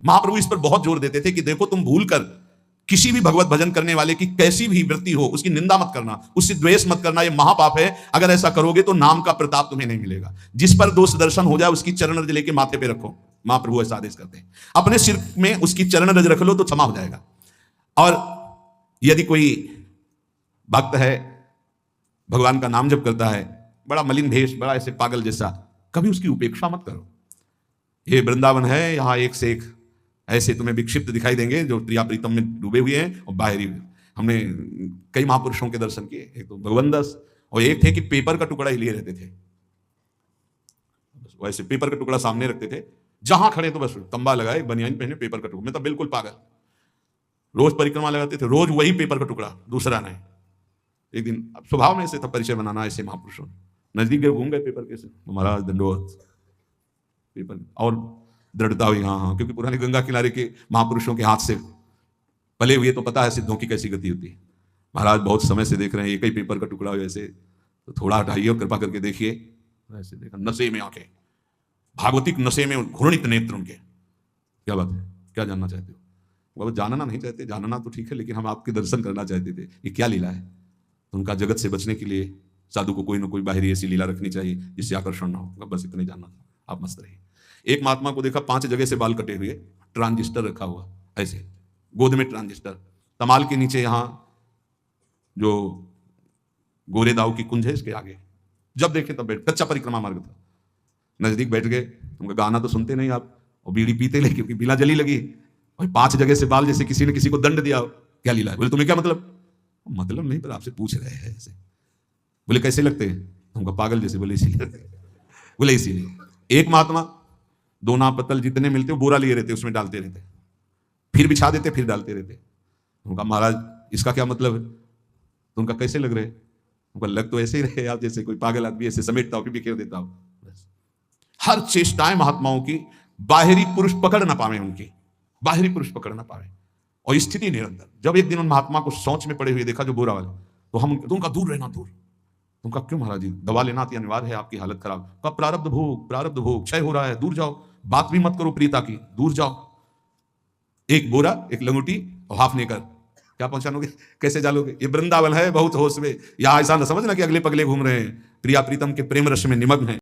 महाप्रभु इस पर बहुत जोर देते थे कि देखो तुम भूल कर किसी भी भगवत भजन करने वाले की कैसी भी वृत्ति हो उसकी निंदा मत करना, उससे द्वेष मत करना, ये महापाप है। अगर ऐसा करोगे तो नाम का प्रताप तुम्हें नहीं मिलेगा। जिस पर दोष दर्शन हो जाए उसकी चरण रज लेके माथे पे रखो। महाप्रभु ऐसा आदेश करते हैं। अपने सिर में उसकी चरण रज रख लो तो क्षमा हो जाएगा। और यदि कोई भक्त है, भगवान का नाम जप करता है, बड़ा मलिन भेष, बड़ा ऐसे पागल जैसा, कभी उसकी उपेक्षा मत करो। ये वृंदावन है, यहां एक से एक ऐसे तुम्हें विक्षिप्त दिखाई देंगे जो प्रिया प्रीतम में डूबे हुए हैं और बाहरी। हमने कई महापुरुषों के दर्शन किए, एक तो भगवान दास और एक थे कि पेपर का टुकड़ा ही लिए रहते थे। वैसे पेपर का टुकड़ा सामने रखते थे, जहां खड़े तो बस तंबा लगाए, बनियान पहने, पेपर का टुकड़ा। मैं तो बिल्कुल पागल, रोज परिक्रमा लगाते थे, रोज वही पेपर का टुकड़ा, दूसरा नहीं। एक दिन अब स्वभाव में ऐसे था परिचय बनाना ऐसे महापुरुषों, नजदीक गए, घूम गए पेपर के से, महाराज दंडोत पेपर, और दृढ़ता हुई हाँ, क्योंकि पुराने गंगा किनारे के महापुरुषों के हाथ से पले हुए तो पता है सिद्धों की कैसी गति होती है। महाराज बहुत समय से देख रहे हैं, एक ही पेपर का टुकड़ा हो ऐसे, तो थोड़ा हटाइए और कृपा करके देखिए। ऐसे देखा, नशे में आंखें, भागवतिक नशे में घूर्णित नेत्र उनके। क्या बात है, क्या जानना चाहते हो? वो जानना नहीं चाहते, जानना तो ठीक है, लेकिन हम आपके दर्शन करना चाहते थे, ये क्या लीला है। तो उनका जगत से बचने के लिए साधु को कोई ना कोई बाहरी ऐसी लीला रखनी चाहिए जिससे आकर्षण ना हो। बस इतना जानना था, आप मस्त रहिए। एक महात्मा को देखा 5 जगह से बाल कटे हुए, ट्रांजिस्टर रखा हुआ ऐसे, गोद में ट्रांजिस्टर, तमाल के नीचे यहां जो गोरे दाऊ की कुंज है इसके आगे, जब देखे तब बैठ, कच्चा परिक्रमा मार्ग था। नजदीक बैठ गए, उनका गाना तो सुनते नहीं आप, और बीड़ी पीते ले क्योंकि बिला जली लगी। और 5 जगह से बाल, जैसे किसी ने किसी को दंड दिया, क्या लीला है। बोले तुम्हें क्या मतलब? मतलब नहीं, पर आपसे पूछ रहे हैं ऐसे। बोले कैसे लगते हैं? उनका पागल जैसे। बोले इसीलिए। बोले इसीलिए। एक महात्मा 2 नाव पत्तल जितने मिलते वो बोरा लिए रहते, उसमें डालते रहते, फिर बिछा देते, फिर डालते रहते। उनका महाराज इसका क्या मतलब है? तो उनका कैसे लग रहे? उनका लग तो ऐसे ही रहे आप जैसे कोई पागल आदमी ऐसे समेटता हो फिर बिखेर देता हो। हर चेष्टाएं महात्माओं की बाहरी पुरुष पकड़ ना पावे, उनकी बाहरी पुरुष पकड़ ना पावे, और स्थिति निरंतर। जब एक दिन उन महात्मा को सोच में पड़े हुए देखा जो बोरा वाले, तो उनका दूर रहना, दूर। उनका क्यों महाराज जी? दवा लेना अति अनिवार्य है, आपकी हालत खराब। कब? प्रारब्ध भोग क्षय हो रहा है, दूर जाओ, बात भी मत करो प्रीता की, दूर जाओ। एक बोरा, एक लंगोटी और हाफने कर, क्या पहचानोगे? कैसे जालोगे? ये वृंदावन है, बहुत होश में। या ऐसा न समझना कि अगले पगले घूम रहे हैं, प्रिया प्रीतम के प्रेम रस में निमग्न है।